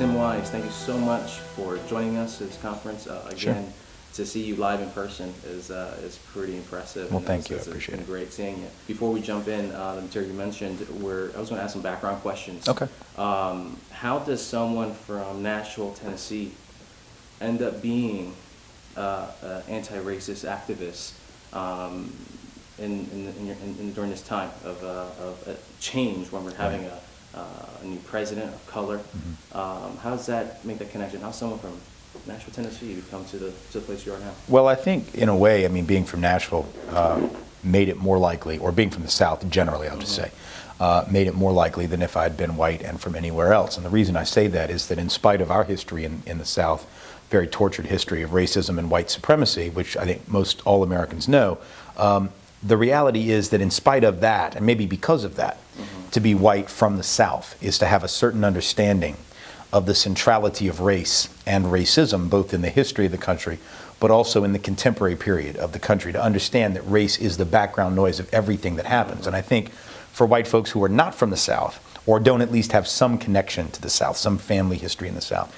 Tim Wise, thank you so much for joining us at this conference. Again, Sure. to see you live in person is pretty impressive. Well, and thank you. I it's appreciate been it. great seeing you. Before we jump in, the material you mentioned, I was going to ask some background questions. Okay. How does someone from Nashville, Tennessee, end up being an anti-racist activist during this time of a change when we're having a new president of color? How does that make that connection? How someone from Nashville, Tennessee, you come to the place you are now? Well, I think in a way, I mean, being from Nashville made it more likely, or being from the South generally, I'll just say, made it more likely than if I had been white and from anywhere else. And the reason I say that is that in spite of our history in the South, very tortured history of racism and white supremacy, which I think most all Americans know, the reality is that in spite of that, and maybe because of that, to be white from the South is to have a certain understanding of the centrality of race and racism, both in the history of the country, but also in the contemporary period of the country, to understand that race is the background noise of everything that happens. And I think for white folks who are not from the South, or don't at least have some connection to the South, some family history in the South,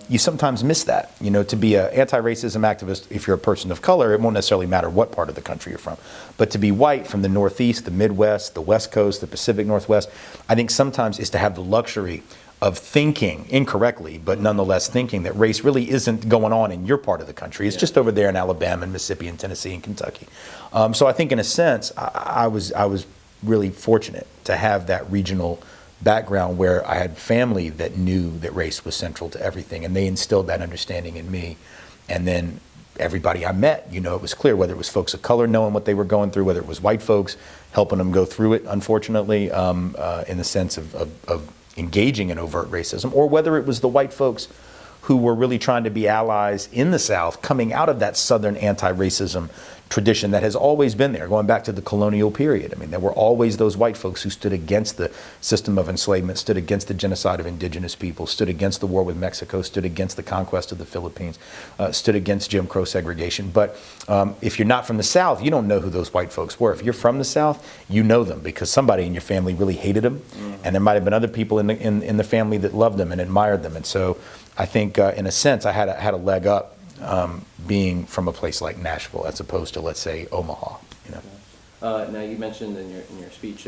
you sometimes miss that. You know, to be an anti-racism activist, if you're a person of color, it won't necessarily matter what part of the country you're from. But to be white from the Northeast, the Midwest, the West Coast, the Pacific Northwest, I think sometimes is to have the luxury of thinking incorrectly, but nonetheless thinking that race really isn't going on in your part of the country. It's just over there in Alabama and Mississippi and Tennessee and Kentucky. So I think in a sense, I was really fortunate to have that regional background where I had family that knew that race was central to everything, and they instilled that understanding in me. And then everybody I met, you know, it was clear, whether it was folks of color knowing what they were going through, whether it was white folks helping them go through it, unfortunately, in the sense of engaging in overt racism, or whether it was the white folks who were really trying to be allies in the South, coming out of that Southern anti-racism tradition that has always been there, going back to the colonial period. I mean, there were always those white folks who stood against the system of enslavement, stood against the genocide of indigenous people, stood against the war with Mexico, stood against the conquest of the Philippines, stood against Jim Crow segregation. But if you're not from the South, you don't know who those white folks were. If you're from the South, you know them because somebody in your family really hated them, and there might have been other people in the family that loved them and admired them. And so I think, in a sense, I had a leg up being from a place like Nashville as opposed to, let's say, Omaha. You know. Now you mentioned in your speech,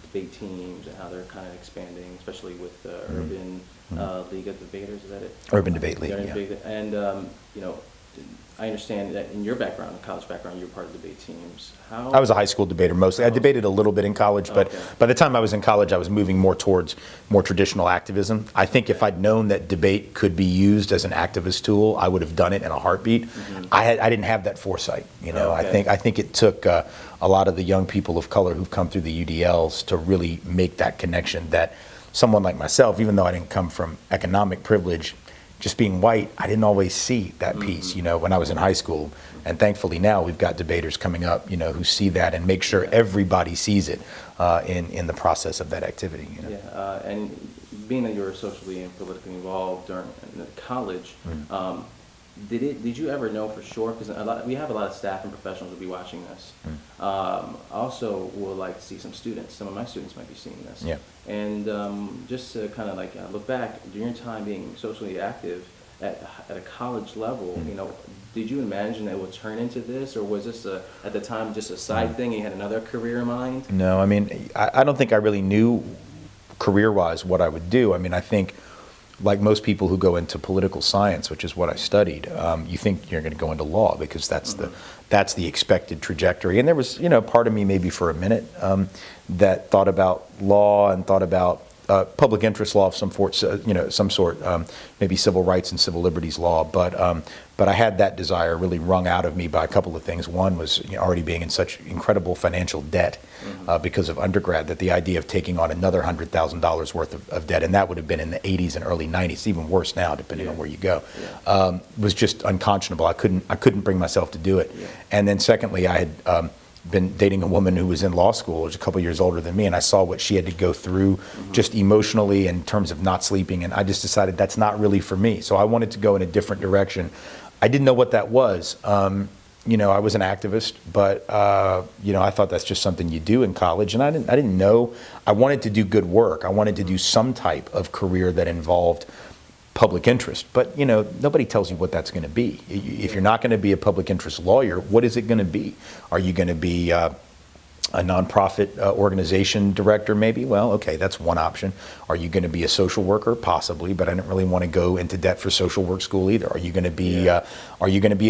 debate teams and how they're kind of expanding, especially with the Urban League of Debaters. Is that it? Urban Debate League. Yeah. And I understand that in your background, college background, you're part of debate teams. How? I was a high school debater mostly. I debated a little bit in college, but by the time I was in college, I was moving more towards more traditional activism. I think if I'd known that debate could be used as an activist tool, I would have done it in a heartbeat. I didn't have that foresight. You know, I think it took a lot of the young people of color who've come through the UDLs to really make that connection that someone like myself, even though I didn't come from economic privilege, just being white, I didn't always see that piece, you know, when I was in high school. And thankfully now we've got debaters coming up, you know, who see that and make sure everybody sees it in the process of that activity. You know? Yeah, and being that you were socially and politically involved during college, did you ever know for sure? Because we have a lot of staff and professionals who will be watching this. Also would like to see some students. Some of my students might be seeing this. Yeah. And just to kind of like look back, during your time being socially active at a college level, you know, did you imagine it would turn into this, or was this at the time just a side thing? You had another career in mind? No, I mean, I don't think I really knew career-wise what I would do. I mean, I think, like most people who go into political science, which is what I studied, you think you're going to go into law because that's the expected trajectory. And there was, you know, part of me maybe for a minute that thought about law and thought about public interest law of some sort, maybe civil rights and civil liberties law. But I had that desire really wrung out of me by a couple of things. One was, you know, already being in such incredible financial debt because of undergrad, that the idea of taking on another $100,000 worth of debt, and that would have been in the 80s and early 90s, even worse now depending on where you go, was just unconscionable. I couldn't bring myself to do it. And then secondly, I had been dating a woman who was in law school, was a couple years older than me, and I saw what she had to go through just emotionally in terms of not sleeping, and I just decided that's not really for me. So I wanted to go in a different direction. I didn't know what that was. I was an activist, but I thought that's just something you do in college, and I didn't know. I wanted to do good work. I wanted to do some type of career that involved public interest, but nobody tells you what that's going to be. If you're not going to be a public interest lawyer, what is it going to be? Are you going to be a nonprofit organization director, maybe? Well, okay, that's one option. Are you going to be a social worker? Possibly, but I didn't really want to go into debt for social work school either. Are you going to be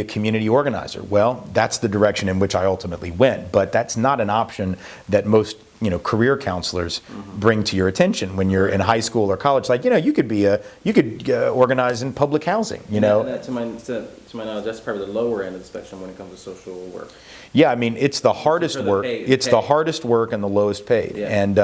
a community organizer? Well, that's the direction in which I ultimately went, but that's not an option that most career counselors bring to your attention when you're in high school or college. Like, you could organize in public housing. And that, to my knowledge, that's probably the lower end of the spectrum when it comes to social work. Yeah, I mean, it's the hardest work. It's the hardest work and the lowest paid, and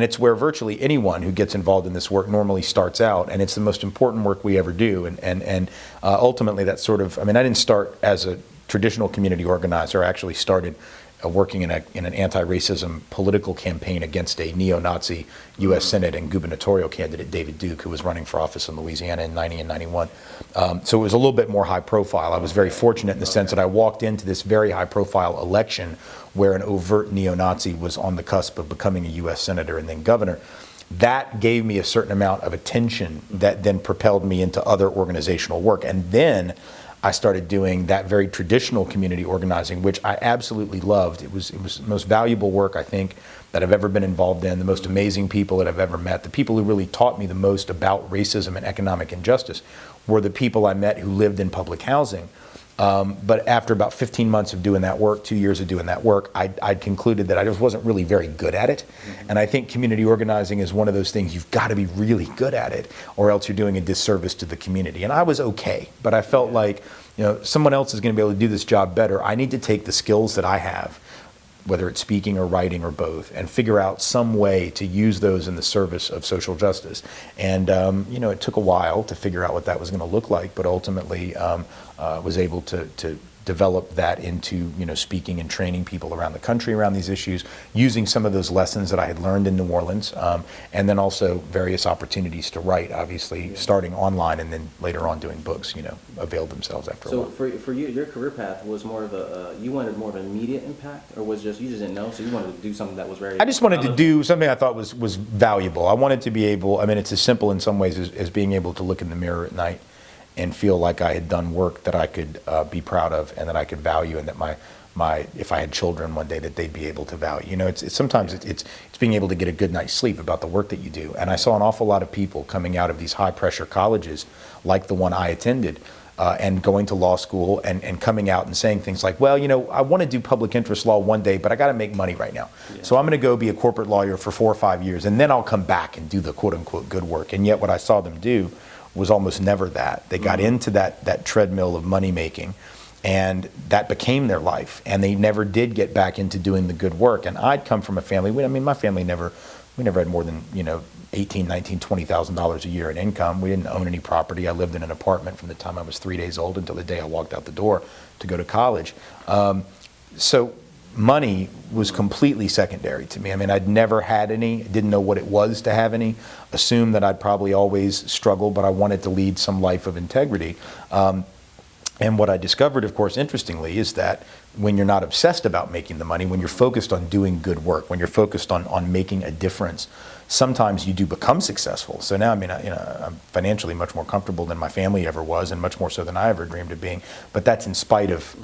it's where virtually anyone who gets involved in this work normally starts out, and it's the most important work we ever do. And ultimately, that's sort of. I mean, I didn't start as a traditional community organizer. I actually started working in an anti-racism political campaign against a neo-Nazi U.S. Senate and gubernatorial candidate, David Duke, who was running for office in Louisiana in 90 and 91. So it was a little bit more high profile. I was very fortunate in the sense that I walked into this very high profile election where an overt neo-Nazi was on the cusp of becoming a U.S. Senator and then governor. That gave me a certain amount of attention that then propelled me into other organizational work. And then I started doing that very traditional community organizing, which I absolutely loved. It was the most valuable work, I think, that I've ever been involved in, the most amazing people that I've ever met. The people who really taught me the most about racism and economic injustice were the people I met who lived in public housing. But after about 15 months of doing that work, 2 years of doing that work, I'd concluded that I just wasn't really very good at it. And I think community organizing is one of those things you've got to be really good at it, or else you're doing a disservice to the community. And I was okay, but I felt like, someone else is going to be able to do this job better. I need to take the skills that I have, whether it's speaking or writing or both, and figure out some way to use those in the service of social justice. And, it took a while to figure out what that was going to look like, but ultimately was able to develop that into, speaking and training people around the country around these issues, using some of those lessons that I had learned in New Orleans, and then also various opportunities to write, obviously, starting online and then later on doing books, availed themselves after a while. So for you, your career path was more of you wanted more of an immediate impact, or was you just didn't know, so you wanted to do something that was very... I just wanted to do something I thought was valuable. I wanted to be able, it's as simple in some ways as being able to look in the mirror at night and feel like I had done work that I could be proud of and that I could value, and that my if I had children one day that they'd be able to value. Sometimes it's being able to get a good night's sleep about the work that you do. And I saw an awful lot of people coming out of these high pressure colleges like the one I attended, and going to law school and coming out and saying things like, well, I want to do public interest law one day, but I got to make money right now. Yeah. So I'm going to go be a corporate lawyer for 4 or 5 years, and then I'll come back and do the quote unquote good work. And yet what I saw them do was almost never that. They got into that treadmill of money making, and that became their life, and they never did get back into doing the good work. And I'd come from a family, my family never had more than, $18,000, $19,000, $20,000 a year in income. We didn't own any property. I lived in an apartment from the time I was 3 days old until the day I walked out the door to go to college. So money was completely secondary to me. I'd never had any, didn't know what it was to have any, assumed that I'd probably always struggle, but I wanted to lead some life of integrity. And what I discovered, of course, interestingly, is that when you're not obsessed about making the money, when you're focused on doing good work, when you're focused on making a difference, sometimes you do become successful. So now, I'm financially much more comfortable than my family ever was, and much more so than I ever dreamed of being. But that's in spite of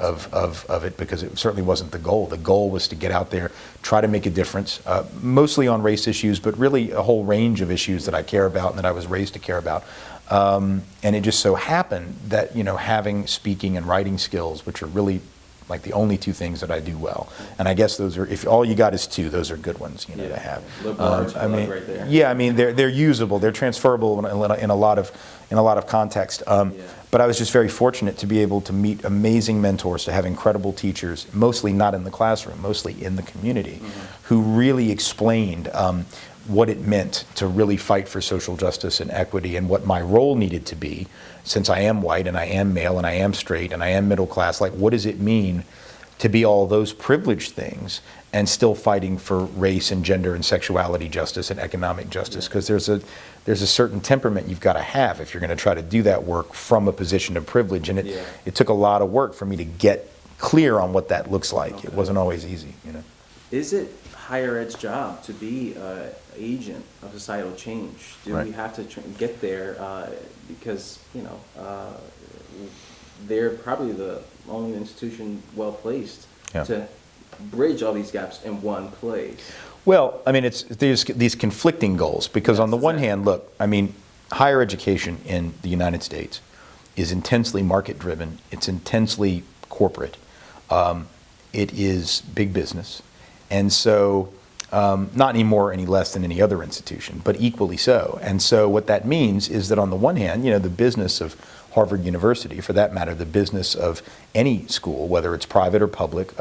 it, because it certainly wasn't the goal. The goal was to get out there, try to make a difference, mostly on race issues, but really a whole range of issues that I care about and that I was raised to care about. And it just so happened that, having speaking and writing skills, which are really like the only two things that I do well, and I guess those are, if all you got is two, those are good ones, to have. Right there. Yeah, they're usable, they're transferable in a lot of context. But I was just very fortunate to be able to meet amazing mentors, to have incredible teachers, mostly not in the classroom, mostly in the community, who really explained what it meant to really fight for social justice and equity, and what my role needed to be, since I am white and I am male and I am straight and I am middle class. Like, what does it mean to be all those privileged things and still fighting for race and gender and sexuality justice and economic justice? Because there's a certain temperament you've got to have if you're going to try to do that work from a position of privilege. And it took a lot of work for me to get clear on what that looks like. Okay. It wasn't always easy, you know. Is it higher ed's job to be an agent of societal change? Do Right. we have to get there because, they're probably the only institution well-placed Yeah. to bridge all these gaps in one place? Well, I mean, there's these conflicting goals, because on the Yes, one exactly. hand, look, I mean, higher education in the United States is intensely market-driven. It's intensely corporate. It is big business. And so, not any more, any less than any other institution, but equally so. And so what that means is that on the one hand, the business of Harvard University, for that matter, the business of any school, whether it's private or public,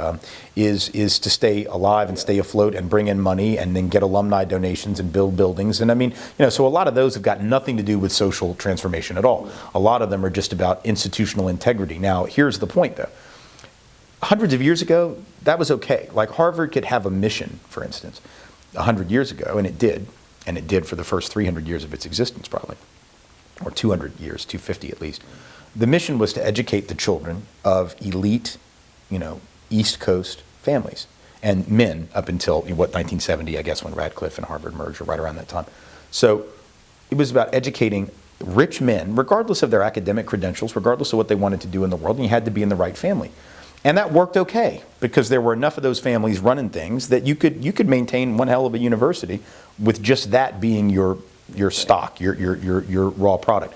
is to stay alive and stay afloat and bring in money and then get alumni donations and build buildings. And I mean, so a lot of those have got nothing to do with social transformation at all. A lot of them are just about institutional integrity. Now, here's the point, though. Hundreds of years ago, that was okay. Like Harvard could have a mission, for instance, 100 years ago, and it did for the first 300 years of its existence, probably, or 200 years, 250 at least. The mission was to educate the children of elite, East Coast families and men up until, 1970, I guess, when Radcliffe and Harvard merged, or right around that time. So it was about educating rich men, regardless of their academic credentials, regardless of what they wanted to do in the world, and you had to be in the right family. And that worked okay, because there were enough of those families running things that you could maintain one hell of a university with just that being your stock, your raw product.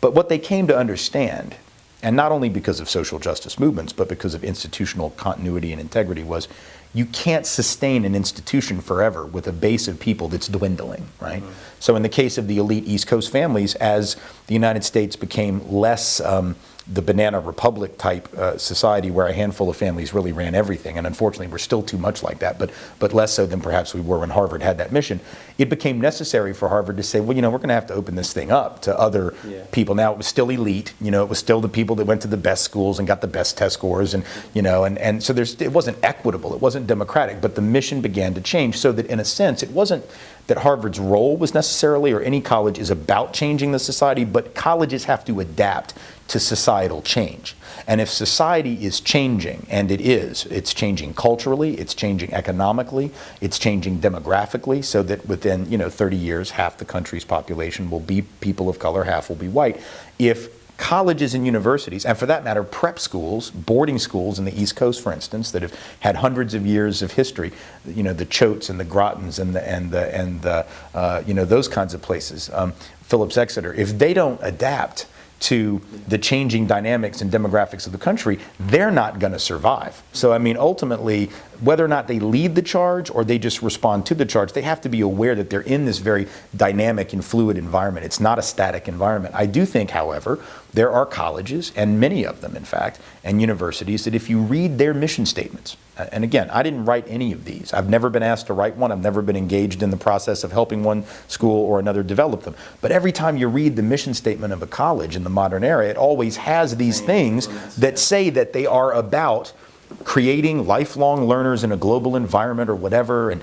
But what they came to understand, and not only because of social justice movements, but because of institutional continuity and integrity, was you can't sustain an institution forever with a base of people that's dwindling, right? Mm-hmm. So in the case of the elite East Coast families, as the United States became less the banana republic type society where a handful of families really ran everything, and unfortunately we're still too much like that, but less so than perhaps we were when Harvard had that mission, it became necessary for Harvard to say, well, we're going to have to open this thing up to other people. Now, it was still elite, it was still the people that went to the best schools and got the best test scores, and so it wasn't equitable, it wasn't democratic, but the mission began to change, so that in a sense it wasn't that Harvard's role was necessarily, or any college is about changing the society, but colleges have to adapt to societal change. And if society is changing, and it's changing culturally, it's changing economically, it's changing demographically, so that within 30 years, half the country's population will be people of color, half will be white. If colleges and universities, and for that matter, prep schools, boarding schools in the East Coast, for instance, that have had hundreds of years of history, the Choates and the Grottons and the those kinds of places, Phillips Exeter, if they don't adapt to the changing dynamics and demographics of the country, they're not going to survive. So, I mean, ultimately, whether or not they lead the charge or they just respond to the charge, they have to be aware that they're in this very dynamic and fluid environment. It's not a static environment. I do think, however, there are colleges, and many of them, in fact, and universities, that if you read their mission statements, and again, I didn't write any of these. I've never been asked to write one. I've never been engaged in the process of helping one school or another develop them. But every time you read the mission statement of a college in the modern era, it always has these things that say that they are about creating lifelong learners in a global environment or whatever, and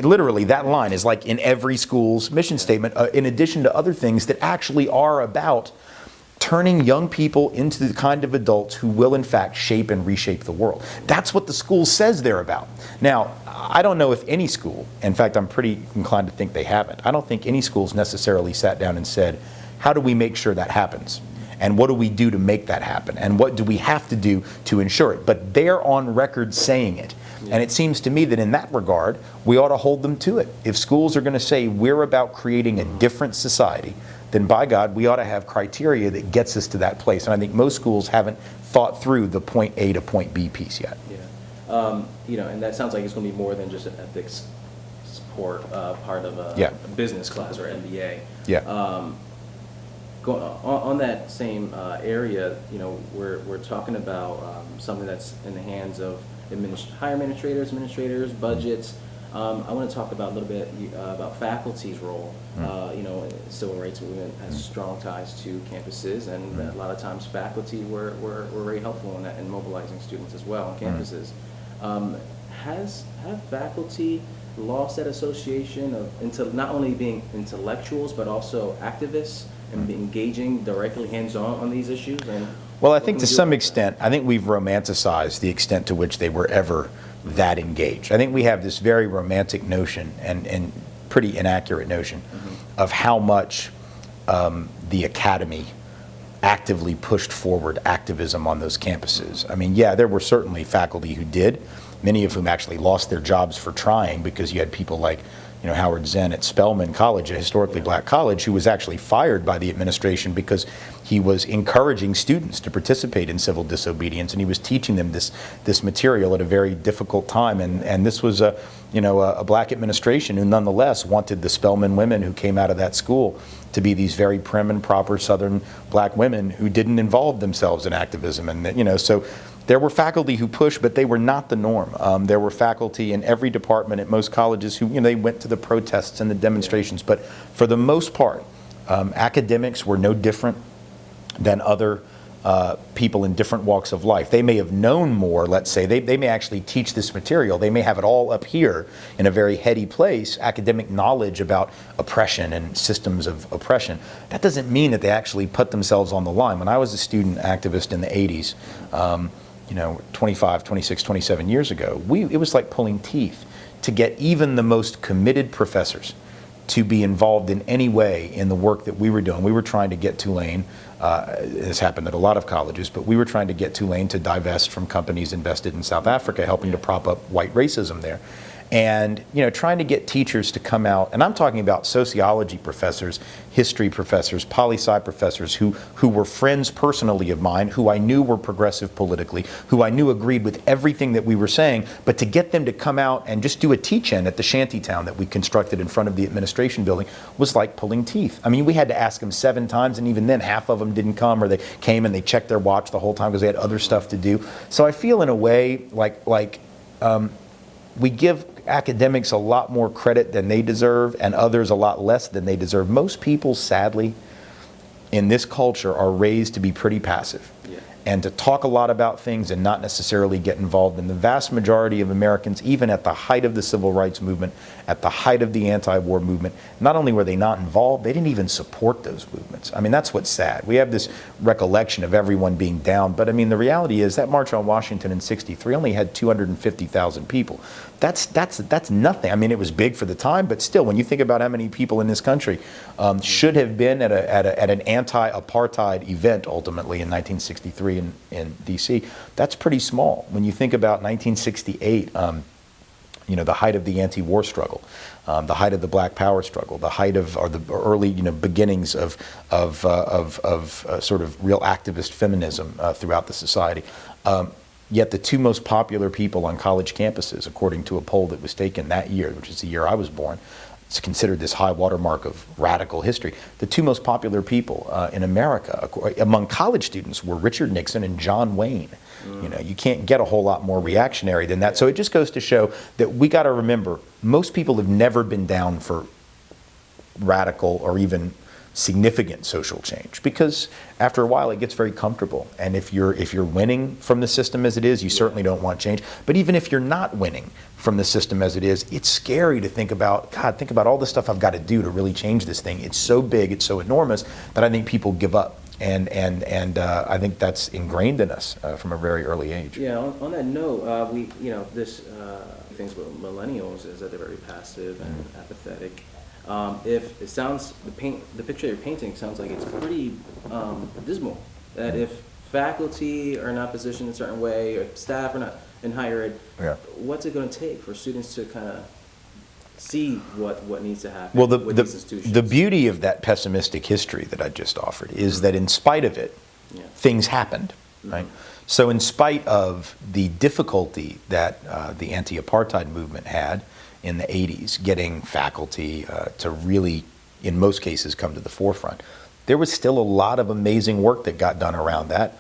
literally that line is like in every school's mission statement, in addition to other things that actually are about turning young people into the kind of adults who will in fact shape and reshape the world. That's what the school says they're about. Now, I don't know if any school, in fact I'm pretty inclined to think they haven't, I don't think any school's necessarily sat down and said, how do we make sure that happens? And what do we do to make that happen? And what do we have to do to ensure it? But they're on record saying it. And it seems to me that in that regard, we ought to hold them to it. If schools are going to say we're about creating a different society, then by God, we ought to have criteria that gets us to that place. And I think most schools haven't thought through the point A to point B piece yet. Yeah. And that sounds like it's going to be more than just an ethics support part of a business class or MBA. Yeah. On that same area, we're talking about something that's in the hands of higher administrators, budgets. I want to talk about a little bit about faculty's role. Civil rights movement has strong ties to campuses, and a lot of times faculty were very helpful in that, in mobilizing students as well on campuses. Have faculty lost that association of not only being intellectuals but also activists and be engaging directly hands-on on these issues? And Well, I what think can to we do some about extent, I think we've romanticized the extent to which they were ever that engaged. I think we have this very romantic notion and pretty inaccurate notion of how much the academy actively pushed forward activism on those campuses. I mean, yeah, there were certainly faculty who did, many of whom actually lost their jobs for trying, because you had people like, Howard Zenn at Spelman College, a historically black college, who was actually fired by the administration because he was encouraging students to participate in civil disobedience, and he was teaching them this material at a very difficult time. And this was a black administration who nonetheless wanted the Spelman women who came out of that school to be these very prim and proper Southern black women who didn't involve themselves in activism. And so there were faculty who pushed, but they were not the norm. There were faculty in every department at most colleges who, they went to the protests and the demonstrations. But for the most part, academics were no different than other people in different walks of life. They may have known more, let's say. They may actually teach this material. They may have it all up here in a very heady place, academic knowledge about oppression and systems of oppression. That doesn't mean that they actually put themselves on the line. When I was a student activist in the 80s, 25, 26, 27 years ago, it was like pulling teeth to get even the most committed professors to be involved in any way in the work that we were doing. We were trying to get Tulane, this happened at a lot of colleges, but we were trying to get Tulane to divest from companies invested in South Africa, helping to prop up white racism there. And trying to get teachers to come out, and I'm talking about sociology professors, history professors, poli-sci professors who were friends personally of mine, who I knew were progressive politically, who I knew agreed with everything that we were saying, but to get them to come out and just do a teach-in at the shantytown that we constructed in front of the administration building was like pulling teeth. I mean, we had to ask them 7 times, and even then half of them didn't come, or they came and they checked their watch the whole time because they had other stuff to do. So I feel in a way like we give academics a lot more credit than they deserve, and others a lot less than they deserve. Most people, sadly, in this culture are raised to be pretty passive and to talk a lot about things and not necessarily get involved. And the vast majority of Americans, even at the height of the civil rights movement, at the height of the anti-war movement, not only were they not involved, they didn't even support those movements. I mean, that's what's sad. We have this recollection of everyone being down, but I mean, the reality is that March on Washington in '63 only had 250,000 people. That's nothing. I mean, it was big for the time, but still, when you think about how many people in this country should have been at an anti-apartheid event ultimately in 1963 in D.C., that's pretty small. When you think about 1968, the height of the anti-war struggle, the height of the Black Power struggle, the height of, or the early, beginnings of sort of real activist feminism throughout the society. Yet the 2 most popular people on college campuses, according to a poll that was taken that year, which is the year I was born, it's considered this high watermark of radical history. The 2 most popular people in America among college students were Richard Nixon and John Wayne. You can't get a whole lot more reactionary than that. So it just goes to show that we got to remember, most people have never been down for radical or even significant social change, because after a while it gets very comfortable, and if you're winning from the system as it is, you certainly don't want change. But even if you're not winning from the system as it is, it's scary to think about all the stuff I've got to do to really change this thing. It's so big, it's so enormous, that I think people give up, and I think that's ingrained in us from a very early age. Yeah. On that note, this things with millennials is that they're very passive and apathetic. If it sounds, the picture you're painting sounds like it's pretty dismal, that if faculty are not positioned a certain way, or staff are not in higher ed, what's it going to take for students to kind of see what needs to happen with these institutions? The beauty of that pessimistic history that I just offered is that in spite of it, things happened, right? So in spite of the difficulty that the anti-apartheid movement had in the 80s, getting faculty to really, in most cases, come to the forefront, there was still a lot of amazing work that got done around that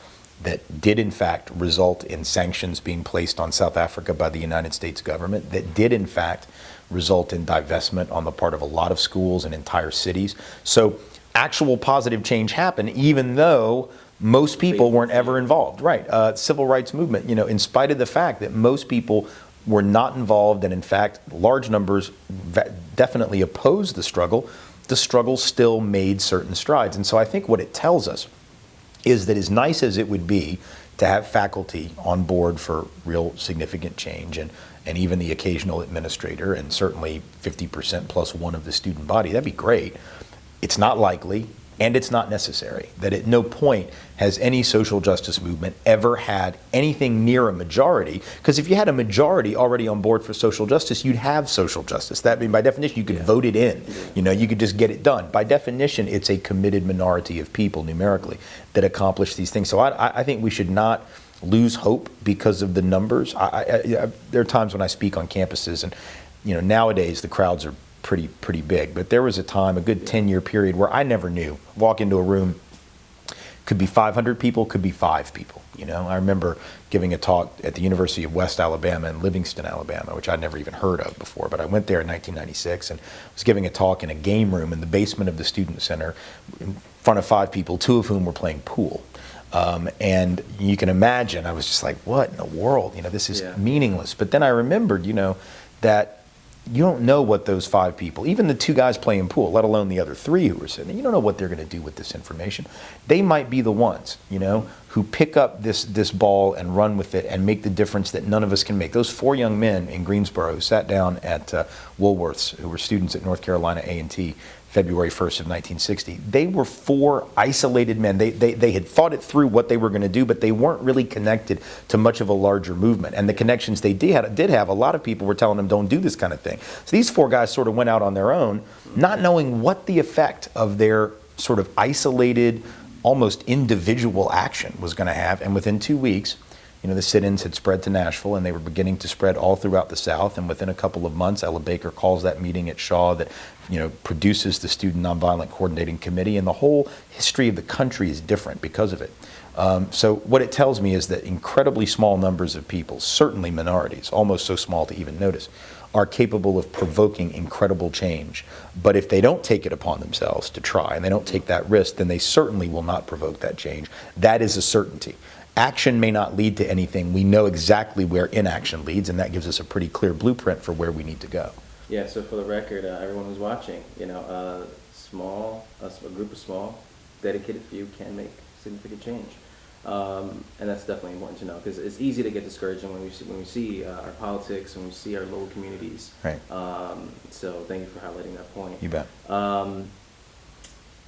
did in fact result in sanctions being placed on South Africa by the United States government, that did in fact result in divestment on the part of a lot of schools and entire cities. So actual positive change happened, even though most people weren't ever involved. Right, civil rights movement, in spite of the fact that most people were not involved, and in fact large numbers definitely opposed the struggle, the struggle still made certain strides. And so I think what it tells us is that as nice as it would be to have faculty on board for real significant change, and even the occasional administrator, and certainly 50% plus one of the student body, that'd be great. It's not likely, and it's not necessary. That at no point has any social justice movement ever had anything near a majority, because if you had a majority already on board for social justice, you'd have social justice. That means by definition you could vote it in. You know, you could just get it done. By definition, it's a committed minority of people numerically that accomplish these things. So I think we should not lose hope because of the numbers. There are times when I speak on campuses, and you know, nowadays the crowds are pretty big, but there was a time, a good 10-year period, where I never knew. Walk into a room, could be 500 people, could be 5 people. You know, I remember giving a talk at the University of West Alabama in Livingston, Alabama, which I'd never even heard of before, but I went there in 1996 and was giving a talk in a game room in the basement of the student center in front of 5 people, 2 of whom were playing pool. And you can imagine, I was just like, what in the world? You know, this is meaningless. But then I remembered, you know, that you don't know what those 5 people, even the 2 guys playing pool, let alone the other 3 who were sitting there, you don't know what they're going to do with this information. They might be the ones, you know, who pick up this ball and run with it and make the difference that none of us can make. Those 4 young men in Greensboro who sat down at Woolworth's, who were students at North Carolina A&T, February 1st of 1960. They were 4 isolated men. They had thought it through what they were going to do, but they weren't really connected to much of a larger movement. And the connections they did have, a lot of people were telling them, don't do this kind of thing. So these 4 guys sort of went out on their own, not knowing what the effect of their sort of isolated, almost individual action was going to have. And within 2 weeks, you know, the sit-ins had spread to Nashville, and they were beginning to spread all throughout the South. And within a couple of months, Ella Baker calls that meeting at Shaw that, you know, produces the Student Nonviolent Coordinating Committee, and the whole history of the country is different because of it. So what it tells me is that incredibly small numbers of people, certainly minorities, almost so small to even notice, are capable of provoking incredible change. But if they don't take it upon themselves to try, and they don't take that risk, then they certainly will not provoke that change. That is a certainty. Action may not lead to anything. We know exactly where inaction leads, and that gives us a pretty clear blueprint for where we need to go. Yeah, so for the record, everyone who's watching, you know, a group of small, dedicated few can make significant change. And that's definitely important to know, because it's easy to get discouraged when we see our politics, when we see our local communities. Right. So thank you for highlighting that point. You bet.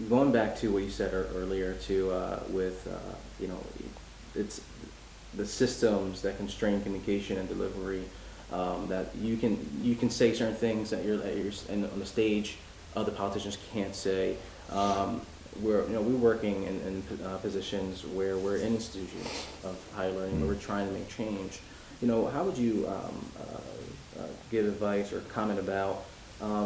Going back to what you said earlier too, with you know, it's the systems that constrain communication and delivery, that you can say certain things that you're on the stage other politicians can't say. We're working in positions where we're in institutions of higher learning, where we're trying to make change. You know, how would you give advice or comment about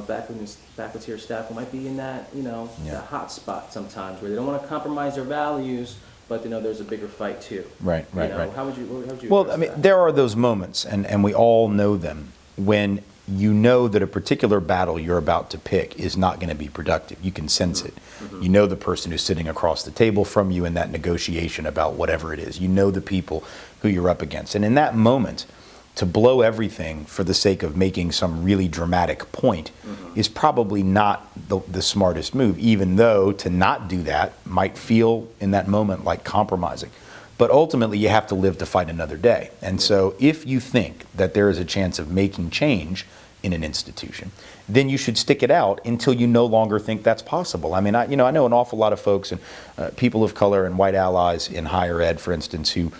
faculty or staff who might be in that, you know, that hot spot sometimes, where they don't want to compromise their values, but you know there's a bigger fight too. Right. How would you? Well, I mean, there are those moments, and we all know them, when you know that a particular battle you're about to pick is not going to be productive. You can sense it. Mm-hmm. You know the person who's sitting across the table from you in that negotiation about whatever it is. You know the people who you're up against. And in that moment, to blow everything for the sake of making some really dramatic point is probably not the smartest move, even though to not do that might feel in that moment like compromising. But ultimately, you have to live to fight another day. And so if you think that there is a chance of making change in an institution, then you should stick it out until you no longer think that's possible. I mean, I know an awful lot of folks and people of color and white allies in higher ed, for instance, who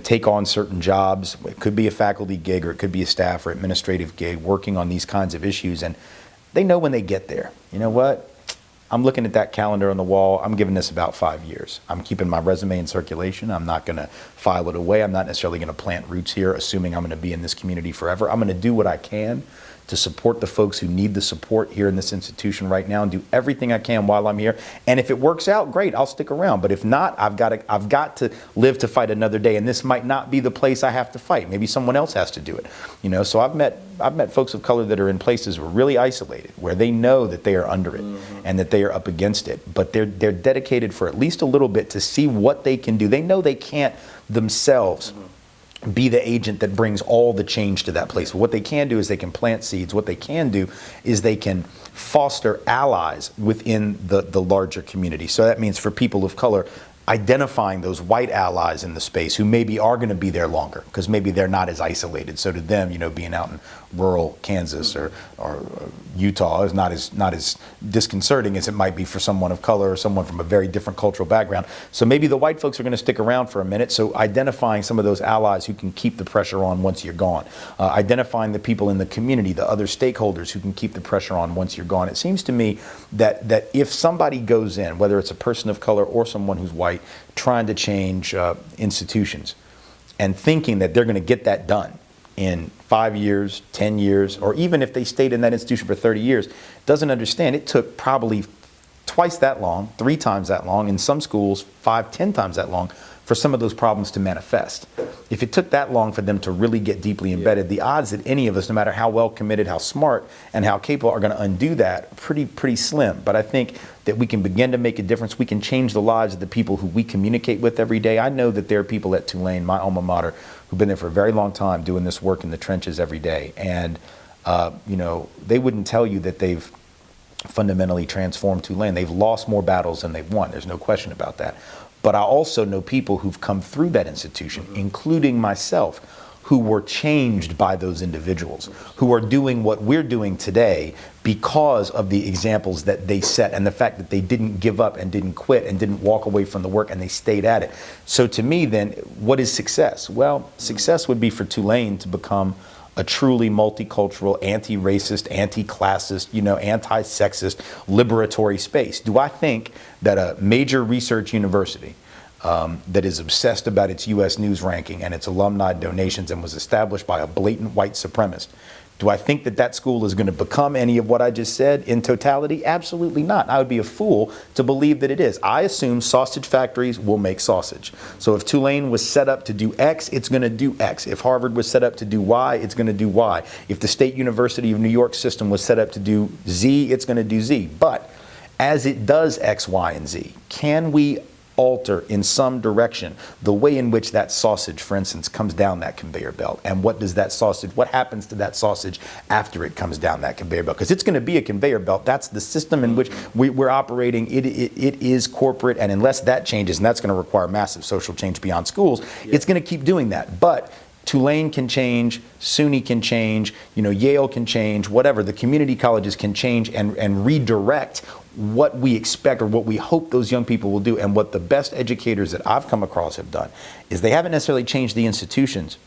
take on certain jobs. It could be a faculty gig, or it could be a staff or administrative gig, working on these kinds of issues. And they know when they get there, you know what? I'm looking at that calendar on the wall. I'm giving this about 5 years. I'm keeping my resume in circulation. I'm not going to file it away. I'm not necessarily going to plant roots here, assuming I'm going to be in this community forever. I'm going to do what I can to support the folks who need the support here in this institution right now, and do everything I can while I'm here. And if it works out, great, I'll stick around. But if not, I've got to live to fight another day. And this might not be the place I have to fight. Maybe someone else has to do it. So I've met folks of color that are in places who are really isolated, where they know that they are under it and that they are up against it. But they're dedicated for at least a little bit to see what they can do. They know they can't themselves be the agent that brings all the change to that place. What they can do is they can plant seeds. What they can do is they can foster allies within the larger community. So that means for people of color, identifying those white allies in the space who maybe are going to be there longer because maybe they're not as isolated. So to them, being out in rural Kansas or Utah is not as disconcerting as it might be for someone of color or someone from a very different cultural background. So maybe the white folks are going to stick around for a minute. So identifying some of those allies who can keep the pressure on once you're gone. Identifying the people in the community, the other stakeholders who can keep the pressure on once you're gone. It seems to me that if somebody goes in, whether it's a person of color or someone who's white, trying to change institutions and thinking that they're going to get that done in 5 years, 10 years, or even if they stayed in that institution for 30 years, doesn't understand it took probably twice that long, 3 times that long, in some schools 5, 10 times that long for some of those problems to manifest. If it took that long for them to really get deeply embedded, the odds that any of us, no matter how well committed, how smart, and how capable, are going to undo that are pretty slim. But I think that we can begin to make a difference. We can change the lives of the people who we communicate with every day. I know that there are people at Tulane, my alma mater, who've been there for a very long time doing this work in the trenches every day. And, they wouldn't tell you that they've fundamentally transformed Tulane. They've lost more battles than they've won. There's no question about that. But I also know people who've come through that institution, including myself, who were changed by those individuals, who are doing what we're doing today because of the examples that they set and the fact that they didn't give up and didn't quit and didn't walk away from the work and they stayed at it. So to me then, what is success? Well, success would be for Tulane to become a truly multicultural, anti-racist, anti-classist, anti-sexist, liberatory space. Do I think that a major research university that is obsessed about its U.S. News ranking and its alumni donations and was established by a blatant white supremacist, do I think that school is going to become any of what I just said in totality? Absolutely not. I would be a fool to believe that it is. I assume sausage factories will make sausage. So if Tulane was set up to do X, it's going to do X. If Harvard was set up to do Y, it's going to do Y. If the State University of New York system was set up to do Z, it's going to do Z. But as it does X, Y, and Z, can we alter in some direction the way in which that sausage, for instance, comes down that conveyor belt? And what happens to that sausage after it comes down that conveyor belt? Because it's going to be a conveyor belt. That's the system in which we're operating. It is corporate, and unless that changes, and that's going to require massive social change beyond schools, it's going to keep doing that. But Tulane can change, SUNY can change, Yale can change, whatever. The community colleges can change and redirect what we expect or what we hope those young people will do. And what the best educators that I've come across have done is they haven't necessarily changed the institutions,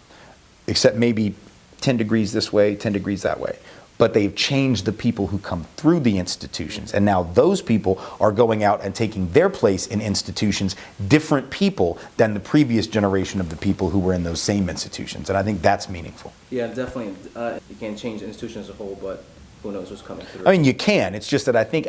except maybe 10 degrees this way, 10 degrees that way. But they've changed the people who come through the institutions. And now those people are going out and taking their place in institutions, different people than the previous generation of the people who were in those same institutions. And I think that's meaningful. Yeah, definitely. You can't change the institution as a whole, but who knows what's coming through. I mean, you can. It's just that I think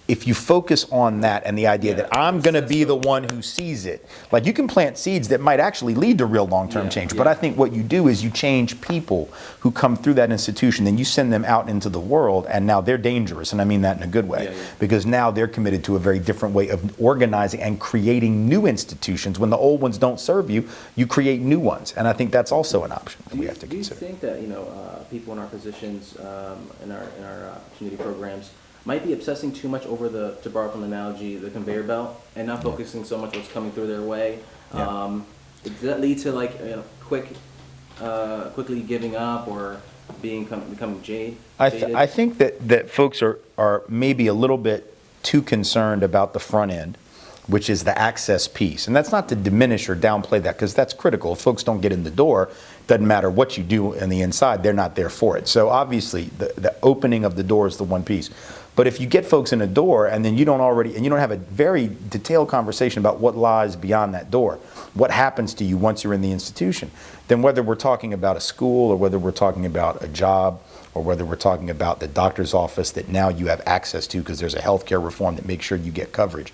if you focus on that and the idea that I'm going to be the one who sees it, like you can plant seeds that might actually lead to real long-term change. But I think what you do is you change people who come through that institution, then you send them out into the world, and now they're dangerous. And I mean that in a good way, because now they're committed to a very different way of organizing and creating new institutions. When the old ones don't serve you, you create new ones. And I think that's also an option that we have to consider. Do you think that, people in our positions, in our community programs, might be obsessing too much over to borrow from an analogy, the conveyor belt, and not focusing so much what's coming through their way? Does that lead to quickly giving up or becoming jaded? I think that folks are maybe a little bit too concerned about the front end, which is the access piece. And that's not to diminish or downplay that, because that's critical. If folks don't get in the door, doesn't matter what you do on the inside, they're not there for it. So obviously the opening of the door is the one piece. But if you get folks in a door and then you don't have a very detailed conversation about what lies beyond that door, what happens to you once you're in the institution, then whether we're talking about a school or whether we're talking about a job or whether we're talking about the doctor's office that now you have access to because there's a healthcare reform that makes sure you get coverage.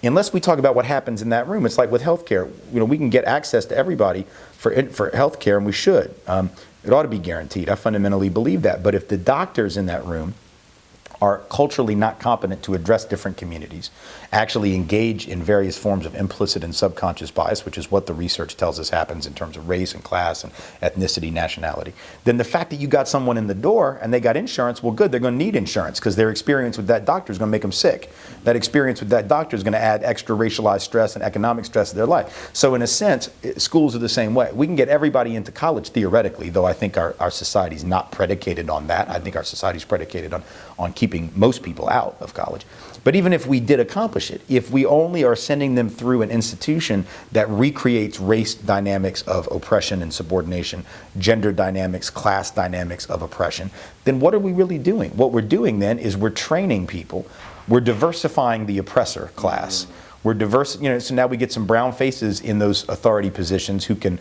Unless we talk about what happens in that room, it's like with healthcare. We can get access to everybody for healthcare, and we should. It ought to be guaranteed. I fundamentally believe that. But if the doctors in that room are culturally not competent to address different communities, actually engage in various forms of implicit and subconscious bias, which is what the research tells us happens in terms of race and class and ethnicity, nationality, then the fact that you got someone in the door and they got insurance, well, good, they're going to need insurance because their experience with that doctor is going to make them sick. That experience with that doctor is going to add extra racialized stress and economic stress to their life. So in a sense, schools are the same way. We can get everybody into college theoretically, though I think our society is not predicated on that. I think our society is predicated on keeping most people out of college. But even if we did accomplish it, if we only are sending them through an institution that recreates race dynamics of oppression and subordination, gender dynamics, class dynamics of oppression, then what are we really doing? What we're doing then is we're training people. We're diversifying the oppressor class. We're diverse, so now we get some brown faces in those authority positions who can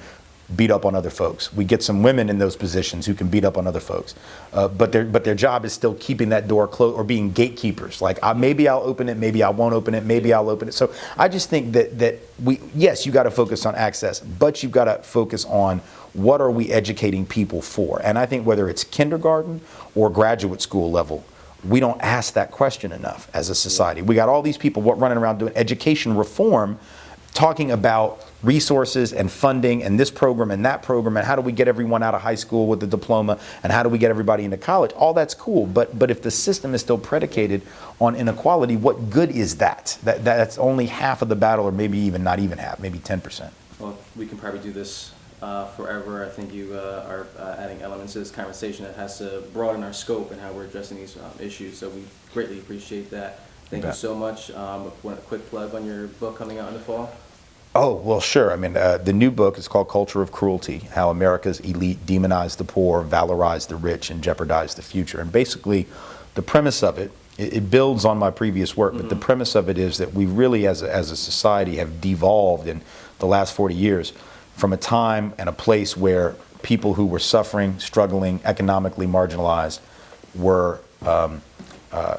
beat up on other folks. We get some women in those positions who can beat up on other folks. But their job is still keeping that door closed or being gatekeepers. Like, maybe I'll open it, maybe I won't open it, maybe I'll open it. So I just think that yes, you got to focus on access, but you've got to focus on what are we educating people for. And I think whether it's kindergarten or graduate school level, we don't ask that question enough as a society. We got all these people running around doing education reform, talking about resources and funding and this program and that program and how do we get everyone out of high school with a diploma and how do we get everybody into college. All that's cool, but if the system is still predicated on inequality, what good is that? That's only half of the battle, or maybe even not even half, maybe 10%. Well, we can probably do this forever. I think you are adding elements to this conversation that has to broaden our scope and how we're addressing these issues, so we greatly appreciate that. Thank you so much. Want a quick plug on your book coming out in the fall? Oh, well, sure. I mean, the new book is called Culture of Cruelty, How America's Elite Demonized the Poor, Valorized the Rich, and Jeopardized the Future. And basically, the premise of it, it builds on my previous work, but the premise of it is that we really, as a society, have devolved in the last 40 years from a time and a place where people who were suffering, struggling, economically marginalized were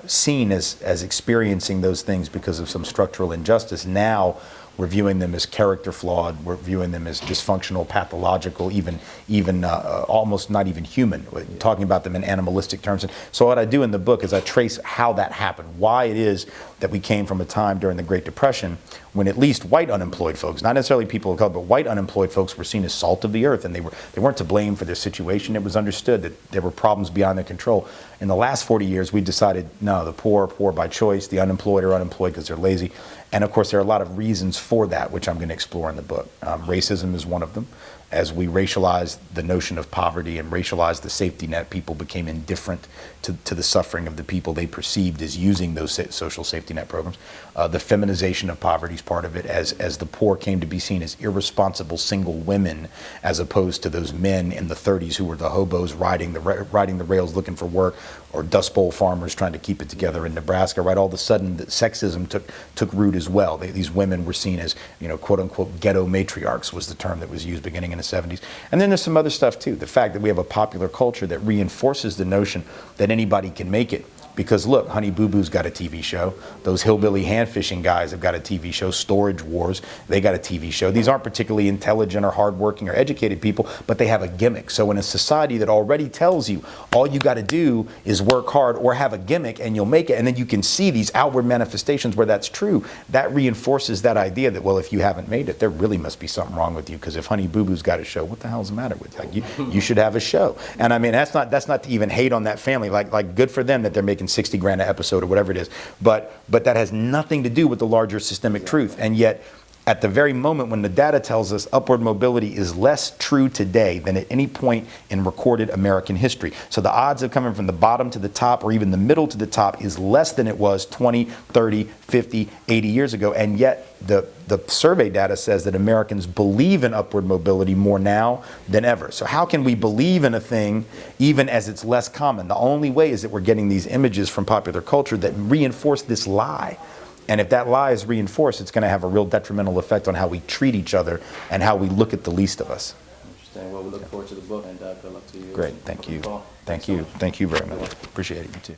seen as experiencing those things because of some structural injustice. Now we're viewing them as character flawed. We're viewing them as dysfunctional, pathological, even almost not even human. We're talking about them in animalistic terms. And so what I do in the book is I trace how that happened, why it is that we came from a time during the Great Depression when at least white unemployed folks, not necessarily people of color, but white unemployed folks were seen as salt of the earth, and they weren't to blame for their situation. It was understood that there were problems beyond their control. In the last 40 years, we decided, no, the poor are poor by choice, the unemployed are unemployed because they're lazy. And of course, there are a lot of reasons for that, which I'm going to explore in the book. Racism is one of them. As we racialized the notion of poverty and racialized the safety net, people became indifferent to the suffering of the people they perceived as using those social safety net programs. The feminization of poverty is part of it, as the poor came to be seen as irresponsible single women, as opposed to those men in the 30s who were the hobos riding the rails looking for work, or Dust Bowl farmers trying to keep it together in Nebraska. Right, all of a sudden, the sexism took root as well. These women were seen as, quote unquote, ghetto matriarchs was the term that was used beginning in the 70s. And then there's some other stuff too. The fact that we have a popular culture that reinforces the notion that anybody can make it. Because look, Honey Boo Boo's got a TV show. Those hillbilly hand fishing guys have got a TV show. Storage Wars, they got a TV show. These aren't particularly intelligent or hardworking or educated people, but they have a gimmick. So in a society that already tells you all you got to do is work hard or have a gimmick and you'll make it, and then you can see these outward manifestations where that's true, that reinforces that idea that, well, if you haven't made it, there really must be something wrong with you, because if Honey Boo Boo's got a show, what the hell's the matter with you? Like, you should have a show. And I mean, that's not to even hate on that family. Like good for them that they're making 60 grand an episode or whatever it is, but that has nothing to do with the larger systemic truth. And yet, at the very moment when the data tells us upward mobility is less true today than at any point in recorded American history. So the odds of coming from the bottom to the top or even the middle to the top is less than it was 20, 30, 50, 80 years ago. And yet the survey data says that Americans believe in upward mobility more now than ever. So how can we believe in a thing even as it's less common? The only way is that we're getting these images from popular culture that reinforce this lie. And if that lie is reinforced, it's going to have a real detrimental effect on how we treat each other and how we look at the least of us. Interesting. Well, we look forward to the book, and good luck to you. Great. Thank you. Thank you. Thank you very much. Appreciate it. You too.